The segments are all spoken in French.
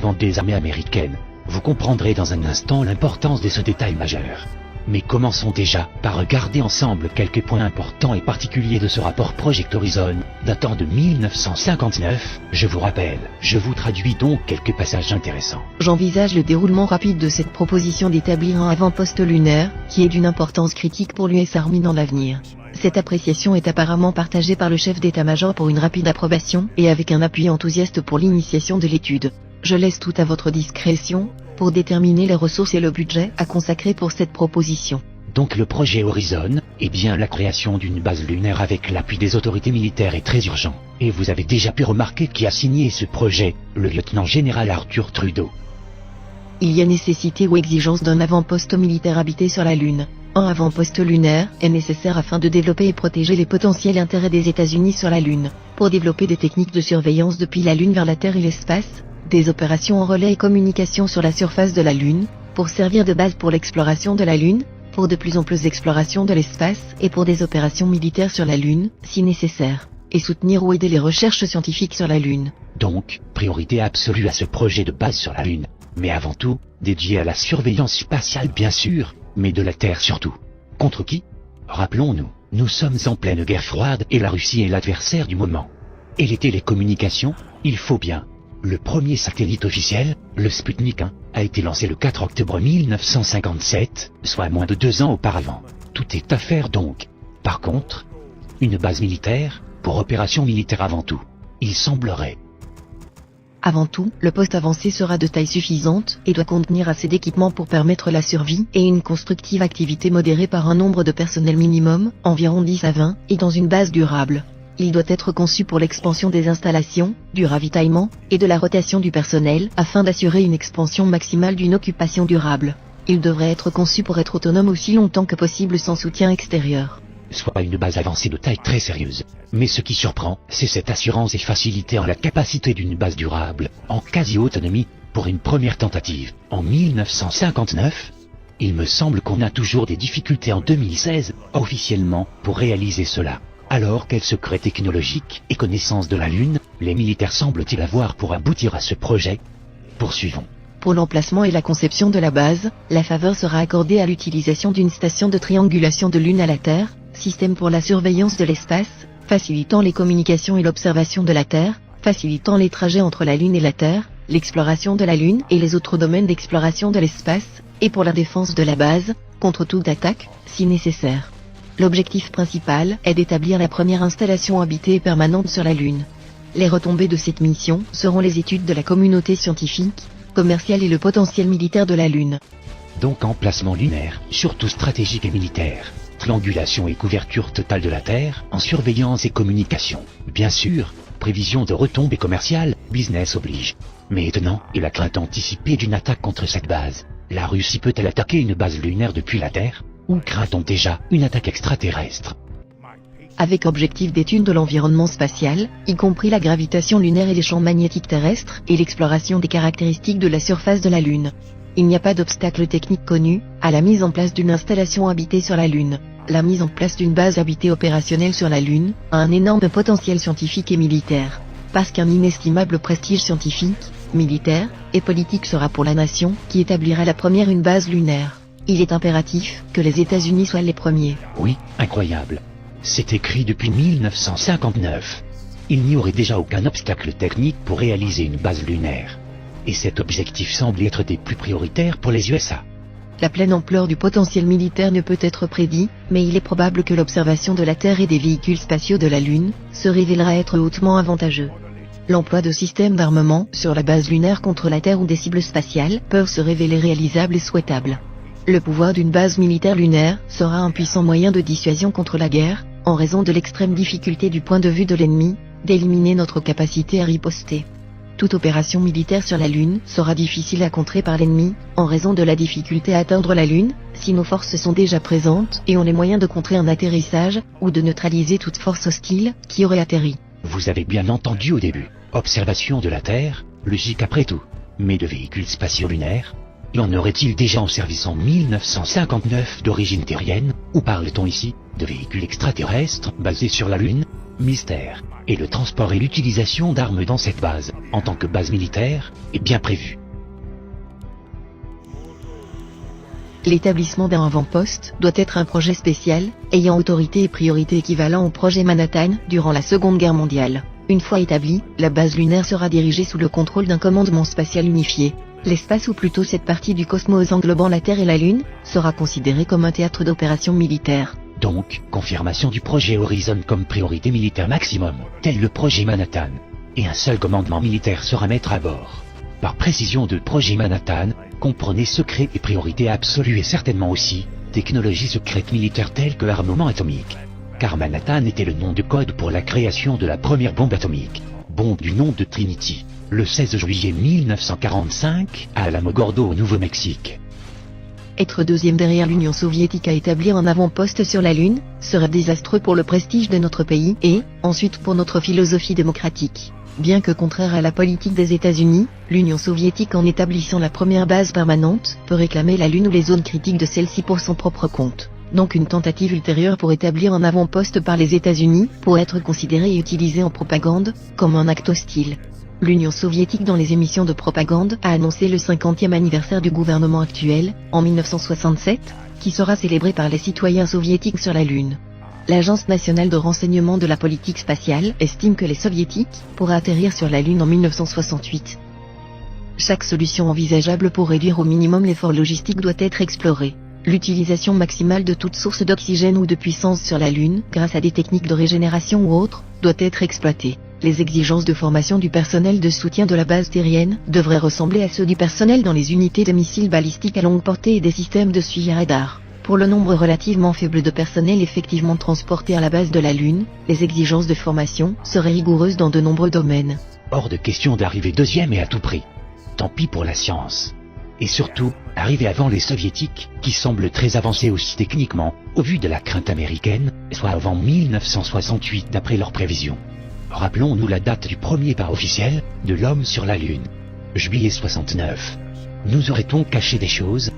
vente des armées américaines. Vous comprendrez dans un instant l'importance de ce détail majeur. Mais commençons déjà par regarder ensemble quelques points importants et particuliers de ce rapport Project Horizon, datant de 1959, je vous rappelle. Je vous traduis donc quelques passages intéressants. J'envisage le déroulement rapide de cette proposition d'établir un avant-poste lunaire, qui est d'une importance critique pour l'US Army dans l'avenir. Cette appréciation est apparemment partagée par le chef d'état-major pour une rapide approbation, et avec un appui enthousiaste pour l'initiation de l'étude. Je laisse tout à votre discrétion, pour déterminer les ressources et le budget à consacrer pour cette proposition. Donc le projet Horizon, la création d'une base lunaire avec l'appui des autorités militaires est très urgent. Et vous avez déjà pu remarquer qui a signé ce projet, le lieutenant-général Arthur Trudeau. Il y a nécessité ou exigence d'un avant-poste militaire habité sur la Lune. Un avant-poste lunaire est nécessaire afin de développer et protéger les potentiels intérêts des États-Unis sur la Lune, pour développer des techniques de surveillance depuis la Lune vers la Terre et l'espace, des opérations en relais et communication sur la surface de la Lune, pour servir de base pour l'exploration de la Lune, pour de plus en plus d'exploration de l'espace et pour des opérations militaires sur la Lune, si nécessaire, et soutenir ou aider les recherches scientifiques sur la Lune. Donc, priorité absolue à ce projet de base sur la Lune, mais avant tout, dédié à la surveillance spatiale bien sûr, mais de la Terre surtout. Contre qui? Rappelons-nous, nous sommes en pleine guerre froide et la Russie est l'adversaire du moment. Et les télécommunications, il faut bien. Le premier satellite officiel, le Sputnik 1, a été lancé le 4 octobre 1957, soit moins de 2 ans auparavant. Tout est à faire donc. Par contre, une base militaire, pour opération militaire avant tout. Il semblerait. Avant tout, le poste avancé sera de taille suffisante et doit contenir assez d'équipements pour permettre la survie et une constructive activité modérée par un nombre de personnel minimum, environ 10 à 20, et dans une base durable. Il doit être conçu pour l'expansion des installations, du ravitaillement, et de la rotation du personnel, afin d'assurer une expansion maximale d'une occupation durable. Il devrait être conçu pour être autonome aussi longtemps que possible sans soutien extérieur. Soit une base avancée de taille très sérieuse. Mais ce qui surprend, c'est cette assurance et facilité en la capacité d'une base durable, en quasi-autonomie, pour une première tentative. En 1959, il me semble qu'on a toujours des difficultés en 2016, officiellement, pour réaliser cela. Alors quels secrets technologiques et connaissances de la Lune, les militaires semblent-ils avoir pour aboutir à ce projet? Poursuivons. Pour l'emplacement et la conception de la base, la faveur sera accordée à l'utilisation d'une station de triangulation de Lune à la Terre, système pour la surveillance de l'espace, facilitant les communications et l'observation de la Terre, facilitant les trajets entre la Lune et la Terre, l'exploration de la Lune et les autres domaines d'exploration de l'espace, et pour la défense de la base, contre toute attaque, si nécessaire. L'objectif principal est d'établir la première installation habitée et permanente sur la Lune. Les retombées de cette mission seront les études de la communauté scientifique, commerciale et le potentiel militaire de la Lune. Donc emplacement lunaire, surtout stratégique et militaire. Triangulation et couverture totale de la Terre, en surveillance et communication. Bien sûr, prévision de retombées commerciales, business oblige. Mais étonnant est la crainte anticipée d'une attaque contre cette base. La Russie peut-elle attaquer une base lunaire depuis la Terre? Ou craint-on déjà une attaque extraterrestre? Avec objectif d'étude de l'environnement spatial, y compris la gravitation lunaire et les champs magnétiques terrestres, et l'exploration des caractéristiques de la surface de la Lune. Il n'y a pas d'obstacle technique connu à la mise en place d'une installation habitée sur la Lune. La mise en place d'une base habitée opérationnelle sur la Lune a un énorme potentiel scientifique et militaire. Parce qu'un inestimable prestige scientifique, militaire et politique sera pour la nation qui établira la première une base lunaire. Il est impératif que les États-Unis soient les premiers. Oui, incroyable. C'est écrit depuis 1959. Il n'y aurait déjà aucun obstacle technique pour réaliser une base lunaire. Et cet objectif semble être des plus prioritaires pour les USA. La pleine ampleur du potentiel militaire ne peut être prédit, mais il est probable que l'observation de la Terre et des véhicules spatiaux de la Lune se révélera être hautement avantageux. L'emploi de systèmes d'armement sur la base lunaire contre la Terre ou des cibles spatiales peuvent se révéler réalisables et souhaitables. Le pouvoir d'une base militaire lunaire sera un puissant moyen de dissuasion contre la guerre, en raison de l'extrême difficulté du point de vue de l'ennemi, d'éliminer notre capacité à riposter. Toute opération militaire sur la Lune sera difficile à contrer par l'ennemi, en raison de la difficulté à atteindre la Lune, si nos forces sont déjà présentes et ont les moyens de contrer un atterrissage, ou de neutraliser toute force hostile qui aurait atterri. Vous avez bien entendu au début. Observation de la Terre, logique après tout. Mais de véhicules spatiaux lunaires? Y en aurait-il déjà en service en 1959 d'origine terrienne? Ou parle-t-on ici de véhicules extraterrestres basés sur la Lune? Mystère. Et le transport et l'utilisation d'armes dans cette base, en tant que base militaire, est bien prévu. L'établissement d'un avant-poste doit être un projet spécial, ayant autorité et priorité équivalent au projet Manhattan durant la Seconde Guerre mondiale. Une fois établie, la base lunaire sera dirigée sous le contrôle d'un commandement spatial unifié. L'espace, ou plutôt cette partie du cosmos englobant la Terre et la Lune, sera considéré comme un théâtre d'opérations militaires. Donc, confirmation du projet Horizon comme priorité militaire maximum, tel le projet Manhattan. Et un seul commandement militaire sera maître à bord. Par précision de projet Manhattan, comprenez secret et priorité absolue et certainement aussi, technologie secrète militaire telle que l'armement atomique. Car Manhattan était le nom de code pour la création de la première bombe atomique. Bombe du nom de Trinity, le 16 juillet 1945, à Alamogordo au Nouveau-Mexique. Être deuxième derrière l'Union soviétique à établir un avant-poste sur la Lune, serait désastreux pour le prestige de notre pays et, ensuite pour notre philosophie démocratique. Bien que contraire à la politique des États-Unis, l'Union soviétique en établissant la première base permanente, peut réclamer la Lune ou les zones critiques de celle-ci pour son propre compte. Donc une tentative ultérieure pour établir un avant-poste par les États-Unis, pourrait être considérée et utilisée en propagande, comme un acte hostile. L'Union soviétique dans les émissions de propagande a annoncé le 50e anniversaire du gouvernement actuel, en 1967, qui sera célébré par les citoyens soviétiques sur la Lune. L'Agence nationale de renseignement de la politique spatiale estime que les soviétiques pourraient atterrir sur la Lune en 1968. Chaque solution envisageable pour réduire au minimum l'effort logistique doit être explorée. L'utilisation maximale de toute source d'oxygène ou de puissance sur la Lune, grâce à des techniques de régénération ou autres, doit être exploitée. Les exigences de formation du personnel de soutien de la base terrienne devraient ressembler à ceux du personnel dans les unités de missiles balistiques à longue portée et des systèmes de suivi radar. Pour le nombre relativement faible de personnel effectivement transporté à la base de la Lune, les exigences de formation seraient rigoureuses dans de nombreux domaines. Hors de question d'arriver deuxième et à tout prix. Tant pis pour la science. Et surtout, arriver avant les soviétiques, qui semblent très avancés aussi techniquement, au vu de la crainte américaine, soit avant 1968 d'après leurs prévisions. Rappelons-nous la date du premier pas officiel de l'homme sur la Lune. Juillet 69. Nous aurait-on caché des choses?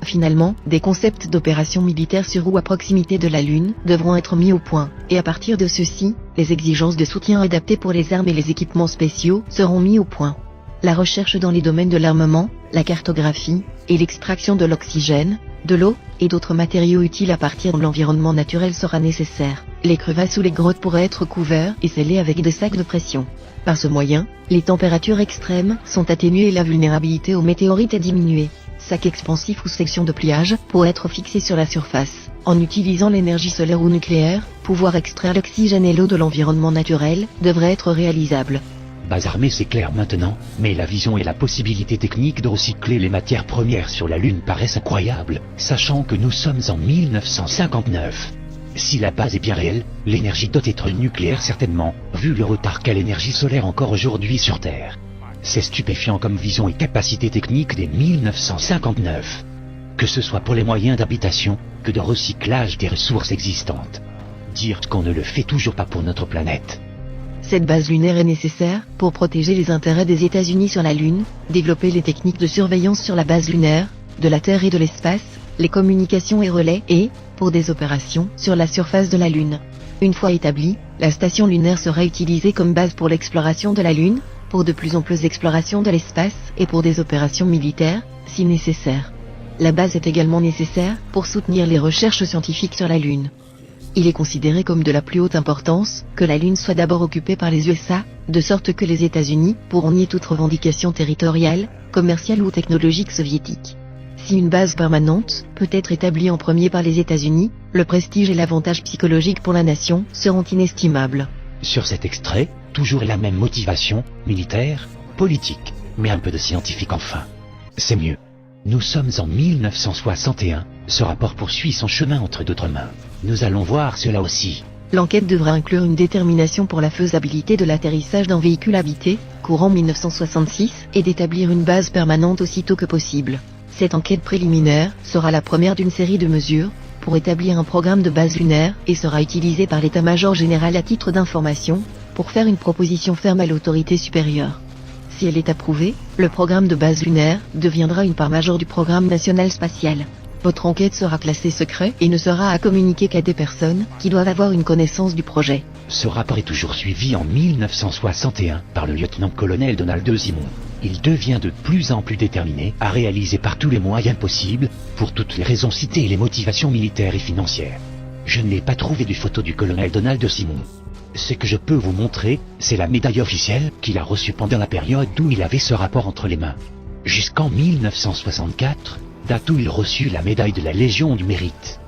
Finalement, des concepts d'opérations militaires sur ou à proximité de la Lune devront être mis au point, et à partir de ceux-ci, les exigences de soutien adaptées pour les armes et les équipements spéciaux seront mis au point. La recherche dans les domaines de l'armement, la cartographie, et l'extraction de l'oxygène, de l'eau, et d'autres matériaux utiles à partir de l'environnement naturel sera nécessaire. Les crevasses ou les grottes pourraient être couverts et scellés avec des sacs de pression. Par ce moyen, les températures extrêmes sont atténuées et la vulnérabilité aux météorites est diminuée. Sacs expansifs ou sections de pliage pourraient être fixés sur la surface. En utilisant l'énergie solaire ou nucléaire, pouvoir extraire l'oxygène et l'eau de l'environnement naturel devrait être réalisable. Base armée c'est clair maintenant, mais la vision et la possibilité technique de recycler les matières premières sur la Lune paraissent incroyables, sachant que nous sommes en 1959. Si la base est bien réelle, l'énergie doit être nucléaire certainement, vu le retard qu'a l'énergie solaire encore aujourd'hui sur Terre. C'est stupéfiant comme vision et capacité technique dès 1959. Que ce soit pour les moyens d'habitation, que de recyclage des ressources existantes. Dire qu'on ne le fait toujours pas pour notre planète. Cette base lunaire est nécessaire pour protéger les intérêts des États-Unis sur la Lune, développer les techniques de surveillance sur la base lunaire, de la Terre et de l'espace, les communications et relais et, pour des opérations sur la surface de la Lune. Une fois établie, la station lunaire sera utilisée comme base pour l'exploration de la Lune, pour de plus amples explorations de l'espace et pour des opérations militaires, si nécessaire. La base est également nécessaire pour soutenir les recherches scientifiques sur la Lune. Il est considéré comme de la plus haute importance que la Lune soit d'abord occupée par les USA, de sorte que les États-Unis pourront nier toute revendication territoriale, commerciale ou technologique soviétique. Si une base permanente peut être établie en premier par les États-Unis, le prestige et l'avantage psychologique pour la nation seront inestimables. Sur cet extrait, toujours la même motivation, militaire, politique, mais un peu de scientifique enfin. C'est mieux. Nous sommes en 1961, ce rapport poursuit son chemin entre d'autres mains. Nous allons voir cela aussi. L'enquête devra inclure une détermination pour la faisabilité de l'atterrissage d'un véhicule habité, courant 1966, et d'établir une base permanente aussitôt que possible. Cette enquête préliminaire sera la première d'une série de mesures pour établir un programme de base lunaire et sera utilisée par l'état-major général à titre d'information pour faire une proposition ferme à l'autorité supérieure. Si elle est approuvée, le programme de base lunaire deviendra une part majeure du programme national spatial. Votre enquête sera classée secret et ne sera à communiquer qu'à des personnes qui doivent avoir une connaissance du projet. Ce rapport est toujours suivi en 1961 par le lieutenant-colonel Donald Simon. Il devient de plus en plus déterminé à réaliser par tous les moyens possibles, pour toutes les raisons citées et les motivations militaires et financières. Je n'ai pas trouvé de photo du colonel Donald Simon. Ce que je peux vous montrer, c'est la médaille officielle qu'il a reçue pendant la période où il avait ce rapport entre les mains. Jusqu'en 1964, date où il reçut la médaille de la Légion du Mérite.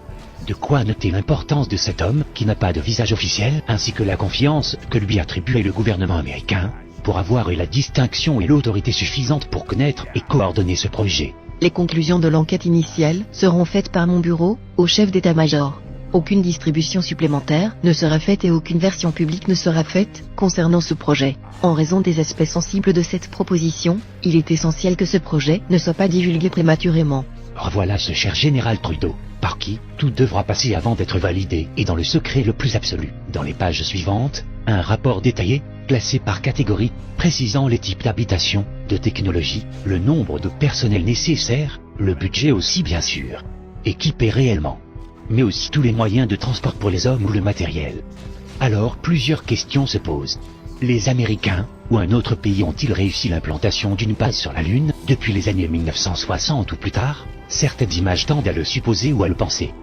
De quoi noter l'importance de cet homme qui n'a pas de visage officiel, ainsi que la confiance que lui attribuait le gouvernement américain, pour avoir eu la distinction et l'autorité suffisante pour connaître et coordonner ce projet. Les conclusions de l'enquête initiale seront faites par mon bureau, au chef d'état-major. Aucune distribution supplémentaire ne sera faite et aucune version publique ne sera faite concernant ce projet. En raison des aspects sensibles de cette proposition, il est essentiel que ce projet ne soit pas divulgué prématurément. Revoilà ce cher général Trudeau, par qui tout devra passer avant d'être validé et dans le secret le plus absolu. Dans les pages suivantes, un rapport détaillé, classé par catégorie, précisant les types d'habitation, de technologie, le nombre de personnel nécessaire, le budget aussi bien sûr, équipé réellement, mais aussi tous les moyens de transport pour les hommes ou le matériel. Alors plusieurs questions se posent. Les Américains ou un autre pays ont-ils réussi l'implantation d'une base sur la Lune depuis les années 1960 ou plus tard? Certaines images tendent à le supposer ou à le penser.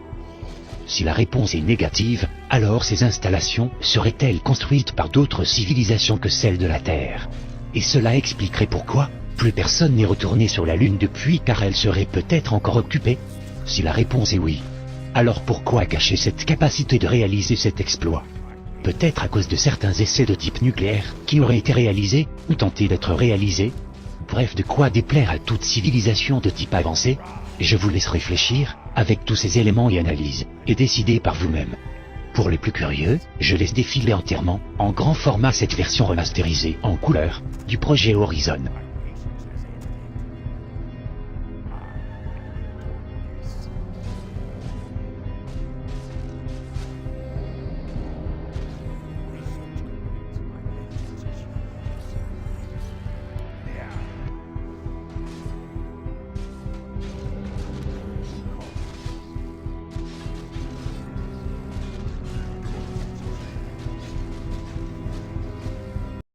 Si la réponse est négative, alors ces installations seraient-elles construites par d'autres civilisations que celles de la Terre? Et cela expliquerait pourquoi plus personne n'est retourné sur la Lune depuis, car elle serait peut-être encore occupée. Si la réponse est oui, alors pourquoi cacher cette capacité de réaliser cet exploit? Peut-être à cause de certains essais de type nucléaire qui auraient été réalisés ou tentés d'être réalisés. Bref, de quoi déplaire à toute civilisation de type avancé. Je vous laisse réfléchir, avec tous ces éléments et analyses, et décider par vous-même. Pour les plus curieux, je laisse défiler entièrement, en grand format cette version remasterisée, en couleur, du projet Horizon.